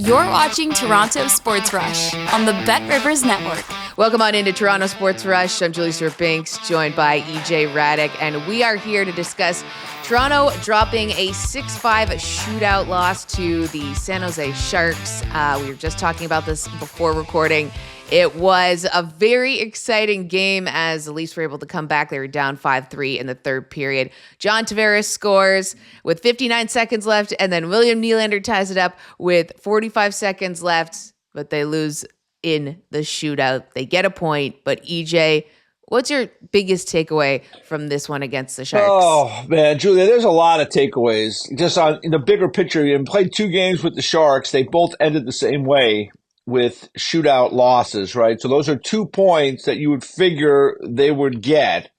You're watching Toronto Sports Rush on the Bet Rivers Network. Welcome on into Toronto Sports Rush. I'm Julie Stewart-Binks, joined by EJ Hradek, and we are here to discuss Toronto dropping a 6-5 shootout loss to the San Jose Sharks. We were just talking about this before recording. It was a very exciting game as the Leafs were able to come back. They were down 5-3 in the third period. John Tavares scores with 59 seconds left, and then William Nylander ties it up with 45 seconds left, but they lose in the shootout. They get a point, but EJ, what's your biggest takeaway from this one against the Sharks? Oh, man, Julia, there's a lot of takeaways. Just on in the bigger picture, you played two games with the Sharks. They both ended the same way with shootout losses, right? So those are 2 points that you would figure they would get.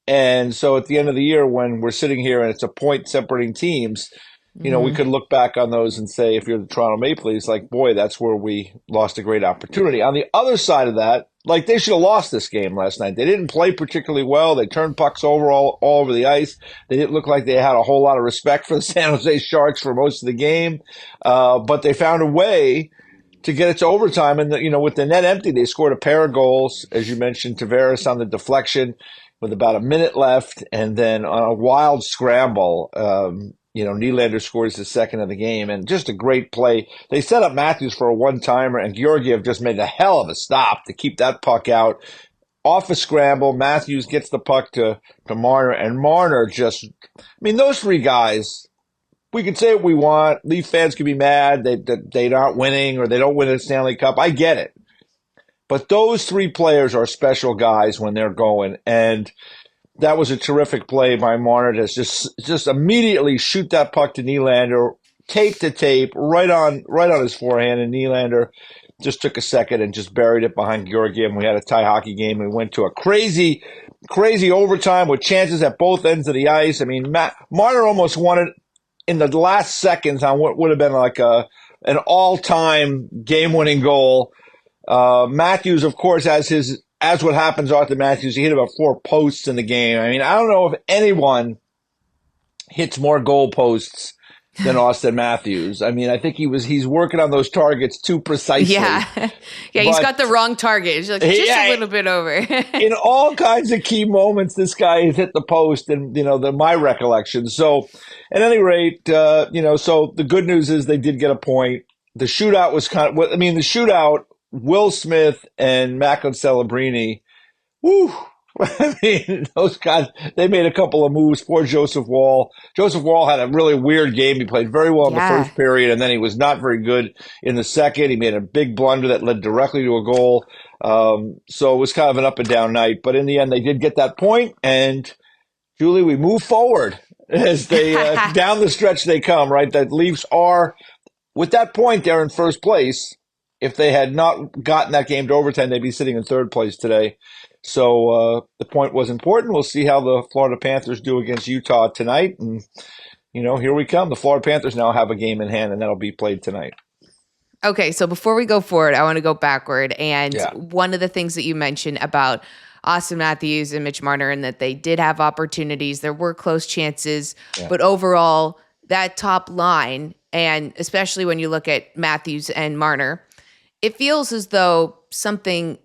And so at the end of the year, when we're sitting here and it's a point separating teams, you know, we could look back on those and say, if you're the Toronto Maple Leafs, like, boy, that's where we lost a great opportunity. On the other side of that, like, they should have lost this game last night. They didn't play particularly well. They turned pucks over all over the ice. They didn't look like they had a whole lot of respect for the San Jose Sharks for most of the game. But they found a way to get it to overtime. And, you know, with the net empty, they scored a pair of goals. As you mentioned, Tavares on the deflection with about a minute left. And then on a wild scramble, you know, Nylander scores the second of the game, and just a great play. They set up Matthews for a one-timer, and Georgiev just made a hell of a stop to keep that puck out. Off a scramble, Matthews gets the puck to Marner, and Marner just – I mean, those three guys, we can say what we want. Leaf fans can be mad that they're not winning or they don't win a Stanley Cup. I get it. But those three players are special guys when they're going, and – that was a terrific play by Marner to just immediately shoot that puck to Nylander, tape to tape, right on his forehand, and Nylander just took a second and just buried it behind Georgiev. And we had a tie hockey game. We went to a crazy overtime with chances at both ends of the ice. I mean, Marner almost won it in the last seconds on what would have been like an all-time game-winning goal. Matthews, of course, as what happens to Austin Matthews, he hit about 4 posts in the game. I mean, I don't know if anyone hits more goal posts than Austin Matthews. I mean, I think he's working on those targets too precisely. Yeah, he's got the wrong target. It's like just a little bit over. In all kinds of key moments, this guy has hit the post, and you know, my recollection. So, at any rate, you know, so the good news is they did get a point. The shootout was the shootout. Will Smith and Macklin Celebrini, woo! I mean, those guys, they made a couple of moves. Poor Joseph Wall. Joseph Wall had a really weird game. He played very well in the first period, and then he was not very good in the second. He made a big blunder that led directly to a goal. So it was kind of an up and down night. But in the end, they did get that point, and Julie, we move forward as they down the stretch they come, right? The Leafs are, with that point, they're in first place. If they had not gotten that game to overtime, they'd be sitting in third place today. So the point was important. We'll see how the Florida Panthers do against Utah tonight. And, you know, here we come. The Florida Panthers now have a game in hand, and that'll be played tonight. Okay, so before we go forward, I want to go backward. And one of the things that you mentioned about Austin Matthews and Mitch Marner, and that they did have opportunities. There were close chances. Yeah. But overall, that top line, and especially when you look at Matthews and Marner, it feels as though something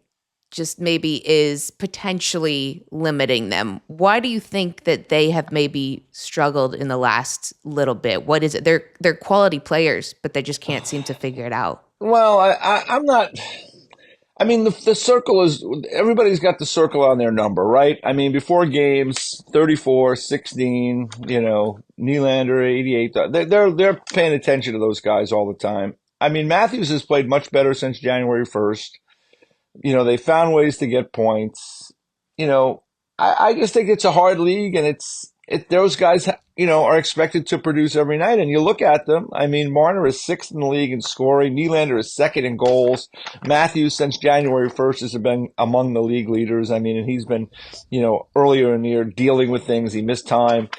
just maybe is potentially limiting them. Why do you think that they have maybe struggled in the last little bit? What is it? They're quality players, but they just can't seem to figure it out. Well, I'm not. I mean, the circle is, everybody's got the circle on their number, right? I mean, before games, 34, 16, you know, Nylander, 88. They're paying attention to those guys all the time. I mean, Matthews has played much better since January 1st. You know, they found ways to get points. You know, I just think it's a hard league, and those guys, you know, are expected to produce every night. And you look at them. I mean, Marner is 6th in the league in scoring. Nylander is 2nd in goals. Matthews, since January 1st, has been among the league leaders. I mean, and he's been, you know, earlier in the year dealing with things. He missed time.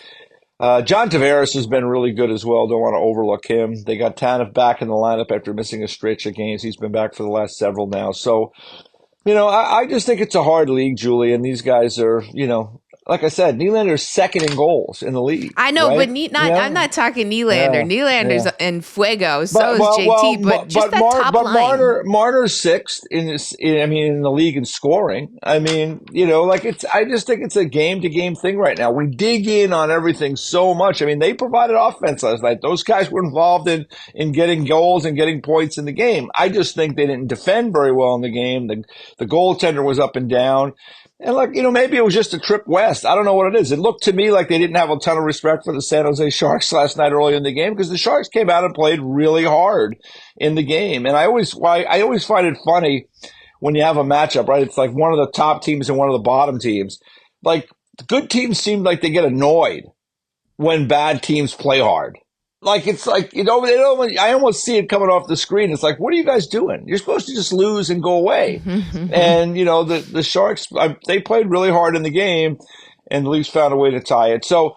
John Tavares has been really good as well. Don't want to overlook him. They got Tanev back in the lineup after missing a stretch of games. He's been back for the last several now. So, you know, I just think it's a hard league, Julie, and these guys are, you know, like I said, Nylander's second in goals in the league. I know, right? but I'm not talking Nylander. Nylander's in fuego. So is JT. But just that top line. Marner's sixth in this. In the league in scoring. I just think it's a game-to-game thing right now. We dig in on everything so much. They provided offense last night. Those guys were involved in getting goals and getting points in the game. I just think they didn't defend very well in the game. The goaltender was up and down. And maybe it was just a trip west. I don't know what it is. It looked to me like they didn't have a ton of respect for the San Jose Sharks last night early in the game, because the Sharks came out and played really hard in the game. And I always find it funny when you have a matchup, right? It's like one of the top teams and one of the bottom teams. Like, the good teams seem like they get annoyed when bad teams play hard. It's like, I almost see it coming off the screen. It's like, what are you guys doing? You're supposed to just lose and go away. And, the Sharks, they played really hard in the game, and the Leafs found a way to tie it. So,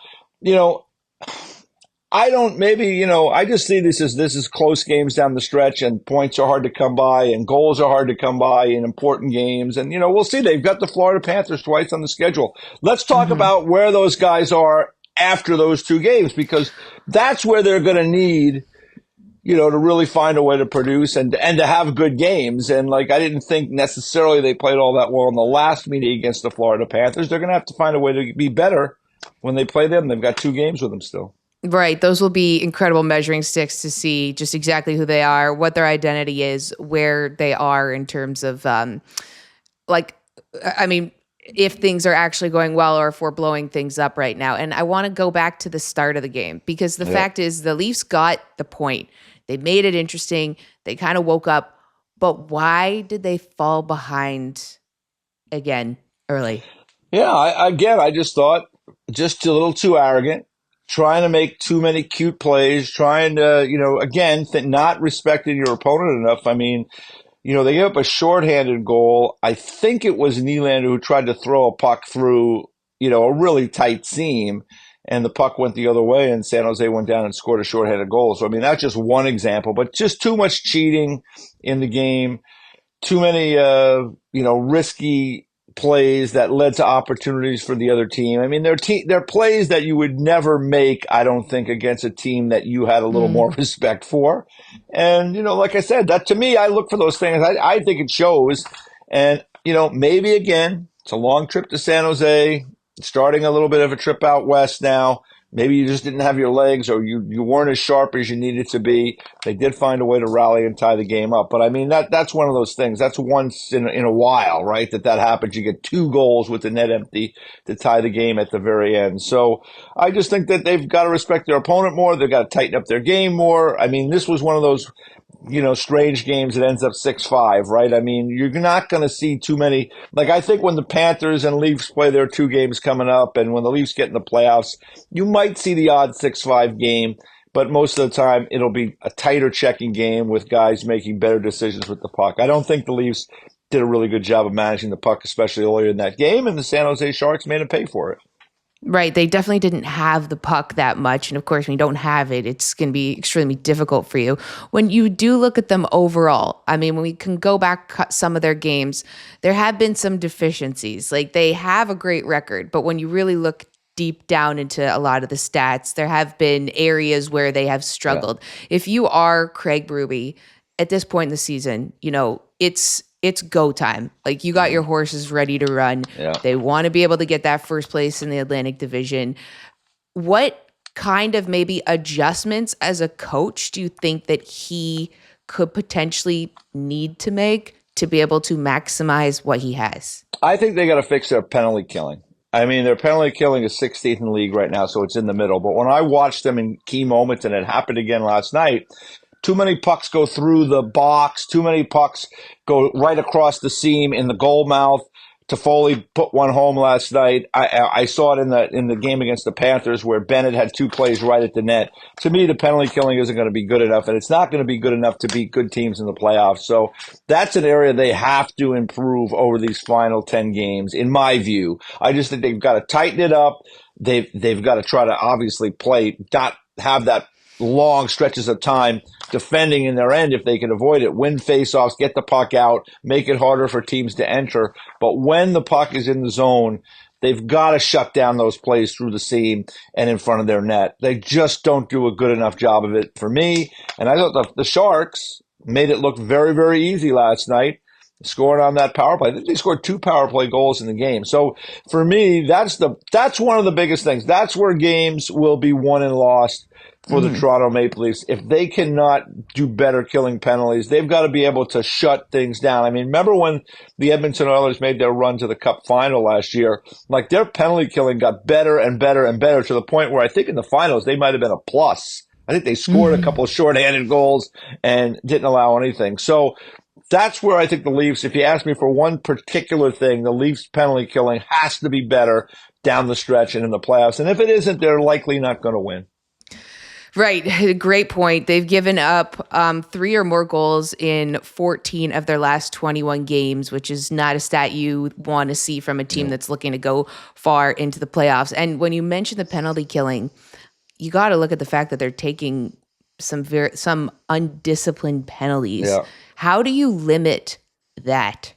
I just see this is close games down the stretch, and points are hard to come by, and goals are hard to come by in important games. And, we'll see. They've got the Florida Panthers twice on the schedule. Let's talk about where those guys are after those two games, because that's where they're going to need, to really find a way to produce and to have good games. And I didn't think necessarily they played all that well in the last meeting against the Florida Panthers. They're going to have to find a way to be better when they play them. They've got 2 games with them still. Right. Those will be incredible measuring sticks to see just exactly who they are, what their identity is, where they are in terms of, if things are actually going well or if we're blowing things up right now. And I want to go back to the start of the game, because the fact is the Leafs got the point. They made it interesting. They kind of woke up. But why did they fall behind again early? Yeah, I just thought just a little too arrogant, trying to make too many cute plays, trying to, not respecting your opponent enough. They gave up a shorthanded goal. I think it was Nylander who tried to throw a puck through, a really tight seam, and the puck went the other way, and San Jose went down and scored a shorthanded goal. So, that's just one example, but just too much cheating in the game, too many, risky plays that led to opportunities for the other team. They're plays that you would never make, I don't think, against a team that you had a little more respect for. And, like I said, that to me, I look for those things. I think it shows. And, maybe again, it's a long trip to San Jose, starting a little bit of a trip out west now. Maybe you just didn't have your legs, or you weren't as sharp as you needed to be. They did find a way to rally and tie the game up. But that's one of those things. That's once in a while, right? That happens. You get 2 goals with the net empty to tie the game at the very end. So I just think that they've got to respect their opponent more. They've got to tighten up their game more. This was one of those, strange games that ends up 6-5, right? You're not going to see too many. I think when the Panthers and Leafs play their 2 games coming up, and when the Leafs get in the playoffs, you might see the odd 6-5 game, but most of the time it'll be a tighter checking game with guys making better decisions with the puck. I don't think the Leafs did a really good job of managing the puck, especially earlier in that game, and the San Jose Sharks made them pay for it. Right. They definitely didn't have the puck that much. And of course, when you don't have it, it's going to be extremely difficult for you. When you do look at them overall, when we can go back some of their games, there have been some deficiencies. They have a great record, but when you really look deep down into a lot of the stats, there have been areas where they have struggled. Yeah. If you are Craig Berube at this point in the season, it's go time. You got your horses ready to run. Yeah. They want to be able to get that first place in the Atlantic Division. What kind of maybe adjustments as a coach do you think that he could potentially need to make to be able to maximize what he has? I think they got to fix their penalty killing. Their penalty killing is 16th in the league right now, so it's in the middle. But when I watched them in key moments, and it happened again last night, too many pucks go through the box. Too many pucks go right across the seam in the goal mouth. Toffoli put one home last night. I saw it in the game against the Panthers, where Bennett had 2 plays right at the net. To me, the penalty killing isn't going to be good enough, and it's not going to be good enough to beat good teams in the playoffs. So that's an area they have to improve over these final 10 games, in my view. I just think they've got to tighten it up. They've got to try to obviously not have that long stretches of time defending in their end if they can avoid it. Win faceoffs, get the puck out, make it harder for teams to enter. But when the puck is in the zone, they've got to shut down those plays through the seam and in front of their net. They just don't do a good enough job of it for me. And I thought the Sharks made it look very, very easy last night, scoring on that power play. I think they scored 2 power play goals in the game. So for me, that's one of the biggest things. That's where games will be won and lost for the Toronto Maple Leafs. If they cannot do better killing penalties, they've got to be able to shut things down. I mean, remember when the Edmonton Oilers made their run to the Cup final last year? Like, their penalty killing got better and better and better to the point where I think in the finals they might have been a plus. I think they scored a couple of shorthanded goals and didn't allow anything. So that's where I think the Leafs, if you ask me for one particular thing, the Leafs penalty killing has to be better down the stretch and in the playoffs. And if it isn't, they're likely not going to win. Right. Great point. They've given up 3 or more goals in 14 of their last 21 games, which is not a stat you want to see from a team that's looking to go far into the playoffs. And when you mention the penalty killing, you got to look at the fact that they're taking some undisciplined penalties. Yeah. How do you limit that?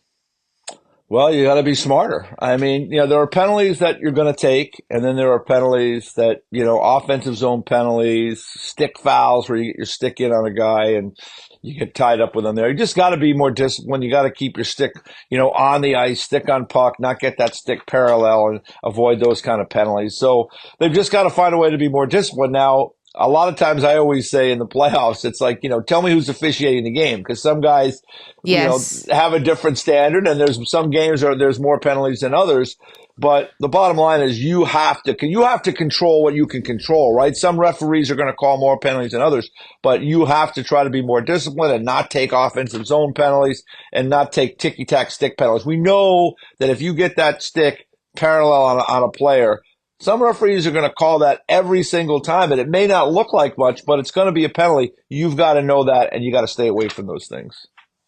Well, you got to be smarter. I mean, there are penalties that you're going to take, and then there are penalties that, offensive zone penalties, stick fouls where you get your stick in on a guy and you get tied up with them there. You just got to be more disciplined. You got to keep your stick, on the ice, stick on puck, not get that stick parallel and avoid those kind of penalties. So they've just got to find a way to be more disciplined. Now, a lot of times I always say in the playoffs, it's like, tell me who's officiating the game, because some guys, have a different standard, and there's some games where there's more penalties than others. But the bottom line is you have to control what you can control, right? Some referees are going to call more penalties than others, but you have to try to be more disciplined and not take offensive zone penalties and not take ticky-tack stick penalties. We know that if you get that stick parallel on a player, some referees are going to call that every single time, and it may not look like much, but it's going to be a penalty. You've got to know that, and you got to stay away from those things.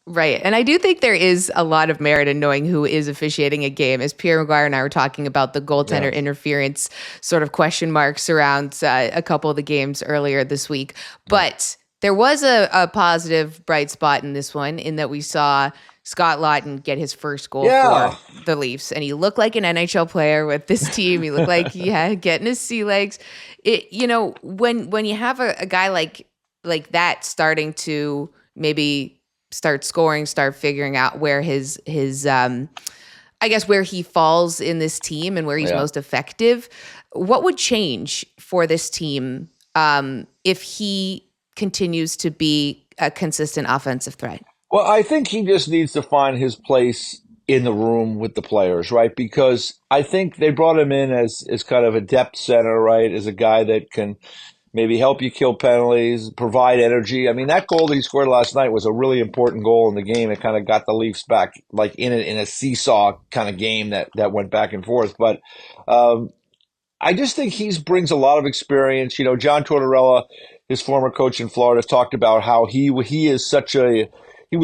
Right. And I do think there is a lot of merit in knowing who is officiating a game. As Pierre McGuire and I were talking about the goaltender interference sort of question marks around a couple of the games earlier this week. But there was a positive bright spot in this one, in that we saw Scott Laughton get his first goal for the Leafs. And he looked like an NHL player with this team. He looked like, getting his sea legs. When you have a guy like that starting to maybe start scoring, start figuring out where his I guess where he falls in this team and where he's most effective, what would change for this team if he continues to be a consistent offensive threat? Well, I think he just needs to find his place in the room with the players, right? Because I think they brought him in as kind of a depth center, right? As a guy that can maybe help you kill penalties, provide energy. I mean, that goal that he scored last night was a really important goal in the game. It kind of got the Leafs back, like in a seesaw kind of game that went back and forth. But I just think he brings a lot of experience. John Tortorella, his former coach in Florida, talked about how he was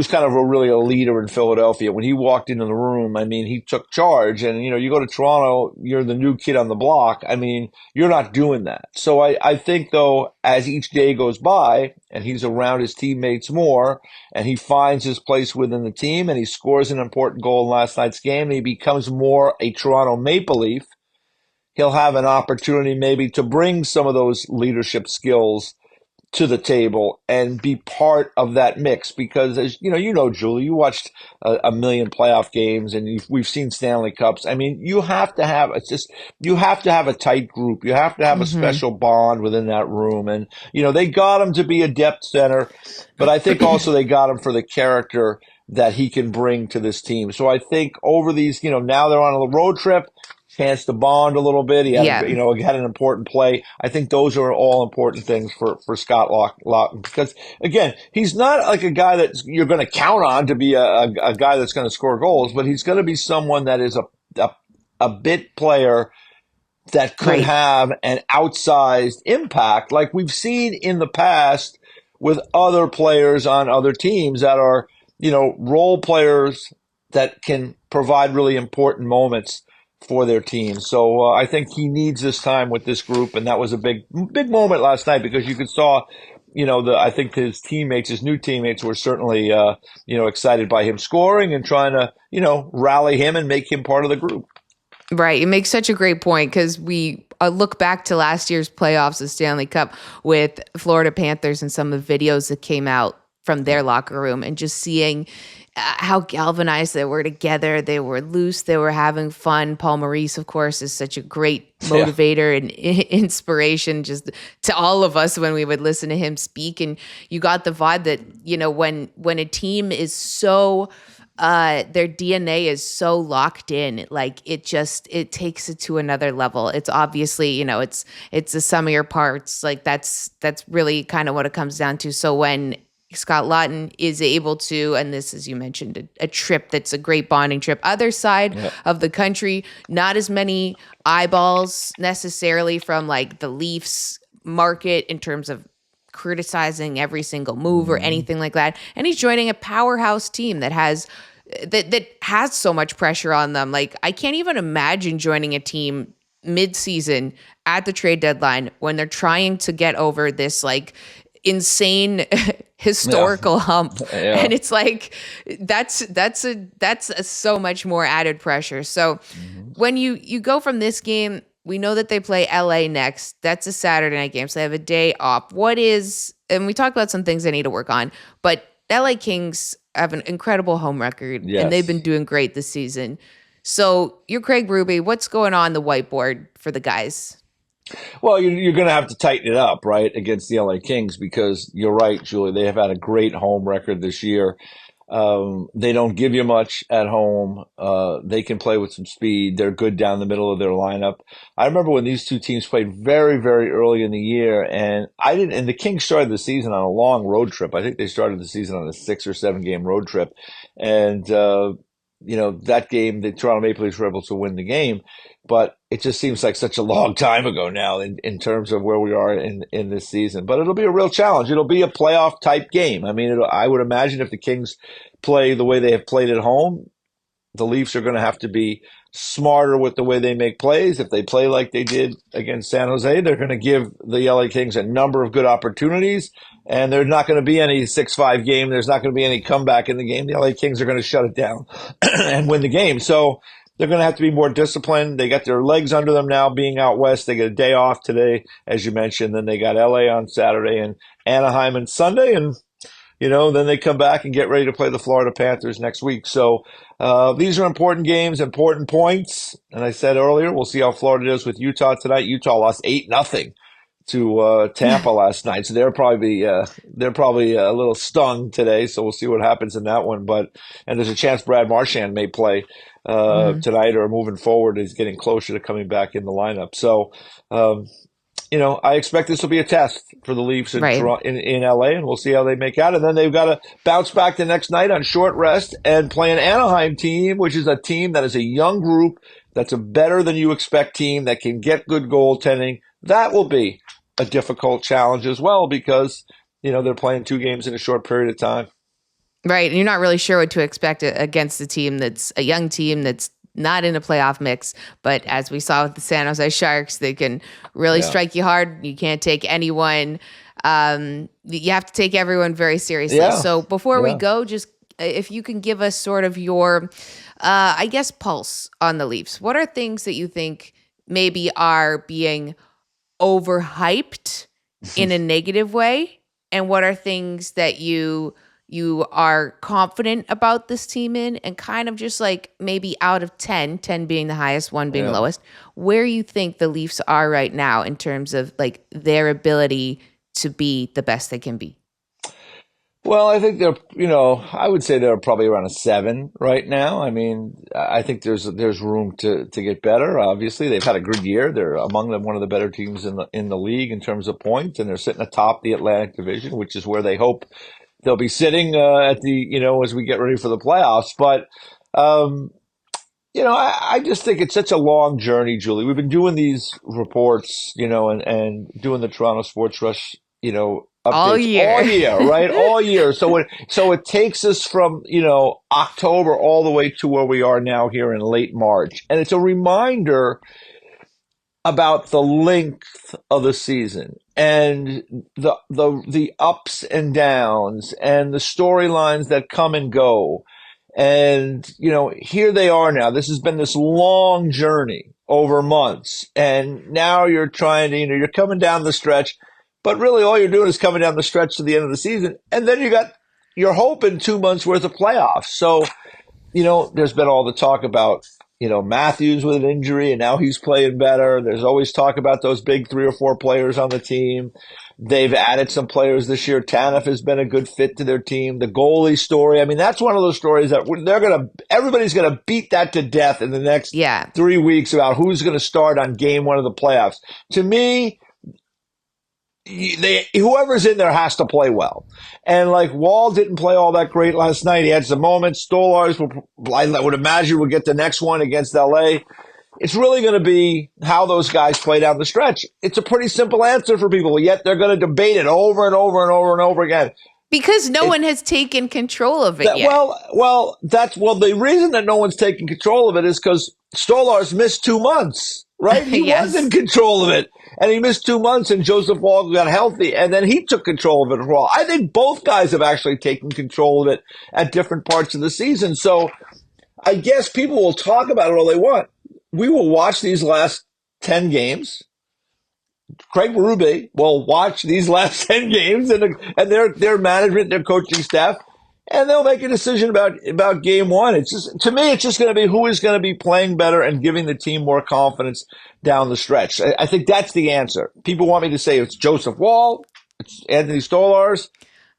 kind of really a leader in Philadelphia. When he walked into the room, I mean, he took charge. And, you go to Toronto, you're the new kid on the block. I mean, you're not doing that. So I think, though, as each day goes by and he's around his teammates more and he finds his place within the team and he scores an important goal in last night's game and he becomes more a Toronto Maple Leaf, he'll have an opportunity maybe to bring some of those leadership skills to the table and be part of that mix, because as Julie, you watched a million playoff games and we've seen Stanley Cups. I mean, you have to have a tight group. You have to have a special bond within that room. And, they got him to be a depth center, but I think also they got him for the character that he can bring to this team. So I think over these, now they're on a road trip, chance to bond a little bit. He had, had an important play. I think those are all important things for Scott Laughton, because again, he's not like a guy that you're going to count on to be a guy that's going to score goals, but he's going to be someone that is a bit player that could have an outsized impact, like we've seen in the past with other players on other teams that are, role players that can provide really important moments for their team. So I think he needs this time with this group, and that was a big moment last night, because you saw, I think his new teammates were certainly, excited by him scoring and trying to, rally him and make him part of the group. Right. You make such a great point because we look back to last year's playoffs, the Stanley Cup, with Florida Panthers and some of the videos that came out from their locker room and just seeing how galvanized they were together. They were loose. They were having fun. Paul Maurice, of course, is such a great motivator and inspiration just to all of us when we would listen to him speak. And you got the vibe that, when a team is so their DNA is so locked in, like it takes it to another level. It's obviously, it's the sum of your parts. Like that's really kind of what it comes down to. So when Scott Laughton is able to, and this, as you mentioned, a trip that's a great bonding trip. Other side of the country, not as many eyeballs necessarily from like the Leafs market in terms of criticizing every single move or anything like that. And he's joining a powerhouse team that has so much pressure on them. Like I can't even imagine joining a team mid-season at the trade deadline when they're trying to get over this like insane historical hump. And it's like that's so much more added pressure. So when you go from this game, we know that they play LA next. That's a Saturday night game, so they have a day off. And we talked about some things they need to work on, but LA Kings have an incredible home record, and they've been doing great this season. So you're Craig Berube. What's going on the whiteboard for the guys? Well, you're going to have to tighten it up, right, against the LA Kings because you're right, Julie. They have had a great home record this year. They don't give you much at home. They can play with some speed. They're good down the middle of their lineup. I remember when these two teams played very, very early in the year, and the Kings started the season on a long road trip. I think they started the season on a 6 or 7 game road trip. And, that game, the Toronto Maple Leafs were able to win the game, but it just seems like such a long time ago now in terms of where we are in this season. But it'll be a real challenge. It'll be a playoff type game. I mean, I would imagine if the Kings play the way they have played at home, the Leafs are going to have to be smarter with the way they make plays. If they play like they did against San Jose, they're going to give the LA Kings a number of good opportunities, and there's not going to be any 6-5 game. There's not going to be any comeback in the game. The LA Kings are going to shut it down and win the game. So they're going to have to be more disciplined. They got their legs under them now being out west. They get a day off today, as you mentioned. Then they got LA on Saturday and Anaheim on Sunday, and then they come back and get ready to play the Florida Panthers next week. So these are important games, important points. And I said earlier, we'll see how Florida does with Utah tonight. Utah lost 8-0 to Tampa last night, so they're probably a little stung today. So we'll see what happens in that one. And there's a chance Brad Marchand may play tonight or moving forward. He's getting closer to coming back in the lineup. So. I expect this will be a test for the Leafs in LA, and we'll see how they make out. And then they've got to bounce back the next night on short rest and play an Anaheim team, which is a team that is a young group, that's a better than you expect team that can get good goaltending. That will be a difficult challenge as well because, they're playing 2 games in a short period of time. Right. And you're not really sure what to expect against a team that's a young team that's not in a playoff mix, but as we saw with the San Jose Sharks, they can really strike you hard. You can't take anyone. You have to take everyone very seriously. Yeah. So before we go, just if you can give us sort of your, pulse on the Leafs. What are things that you think maybe are being overhyped in a negative way? And what are things that you are confident about this team in, and kind of just like maybe out of 10 being the highest, 1 being lowest, where you think the Leafs are right now in terms of like their ability to be the best they can be? Well, I think I would say they're probably around a 7 right now. I mean, I think there's room to get better. Obviously, they've had a good year. They're among them one of the better teams in the league in terms of points, and they're sitting atop the Atlantic Division, which is where they hope they'll be sitting at as we get ready for the playoffs. But, I just think it's such a long journey, Julie. We've been doing these reports, and doing the Toronto Sports Rush, updates all year, right? All year. So it takes us from, October all the way to where we are now here in late March. And it's a reminder about the length of the season and the ups and downs and the storylines that come and go. And, here they are now. This has been this long journey over months. And now you're trying to, you're coming down the stretch, but really all you're doing is coming down the stretch to the end of the season. And then you're hoping 2 months worth of playoffs. So, there's been all the talk about, Matthews with an injury and now he's playing better. There's always talk about those big 3 or 4 players on the team. They've added some players this year. Tanev has been a good fit to their team. The goalie story. I mean, that's one of those stories that everybody's going to beat that to death in the next 3 weeks about who's going to start on game 1 of the playoffs. To me, whoever's in there has to play well. And Wall didn't play all that great last night. He had some moments. Stolarz, I would imagine, will get the next one against LA. It's really going to be how those guys play down the stretch. It's a pretty simple answer for people, yet they're going to debate it over and over and over and over again. Because no one has taken control of it yet. The reason that no one's taking control of it is because Stolarz missed 2 months, right? He was in control of it. And he missed 2 months, and Joseph Wall got healthy, and then he took control of it for all. I think both guys have actually taken control of it at different parts of the season. So I guess people will talk about it all they want. We will watch these last 10 games. Craig Berube will watch these last 10 games and their management, their coaching staff, and they'll make a decision about game 1. It's just, to me, it's just going to be who is going to be playing better and giving the team more confidence down the stretch. I think that's the answer. People want me to say it's Joseph Wall, it's Anthony Stolarz.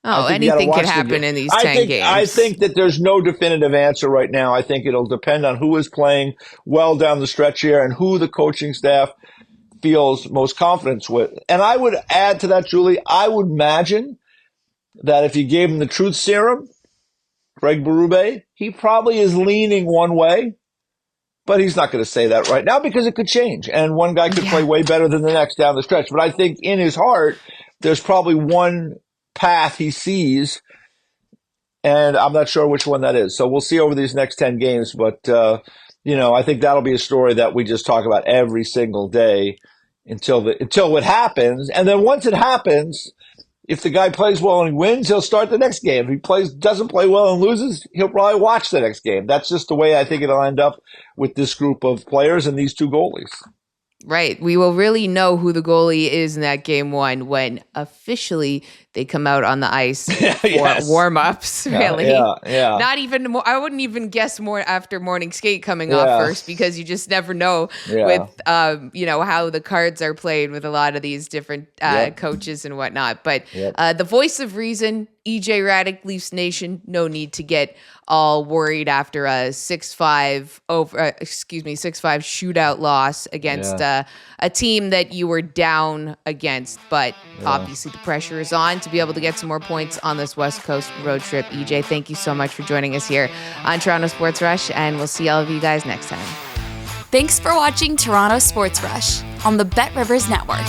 Oh, anything could happen in these 10 games. I think that there's no definitive answer right now. I think it'll depend on who is playing well down the stretch here and who the coaching staff feels most confidence with. And I would add to that, Julie, I would imagine that if you gave him the truth serum, Craig Berube, he probably is leaning one way, but he's not going to say that right now because it could change. And one guy could play way better than the next down the stretch. But I think in his heart, there's probably one path he sees, and I'm not sure which one that is. So we'll see over these next 10 games. But, I think that'll be a story that we just talk about every single day until it happens. And then once it happens, if the guy plays well and wins, he'll start the next game. If he doesn't play well and loses, he'll probably watch the next game. That's just the way I think it'll end up with this group of players and these 2 goalies. Right. We will really know who the goalie is in that game 1 when officially they come out on the ice for warm-ups, really. Yeah. Not even more. I wouldn't even guess more after morning skate coming off first, because you just never know with, how the cards are played with a lot of these different coaches and whatnot. But the voice of reason, EJ Hradek, Leafs Nation, no need to get all worried after a 6-5 shootout loss against a team that you were down against. But obviously the pressure is on to be able to get some more points on this West Coast road trip. EJ, thank you so much for joining us here on Toronto Sports Rush, and we'll see all of you guys next time. Thanks for watching Toronto Sports Rush on the Bet Rivers Network.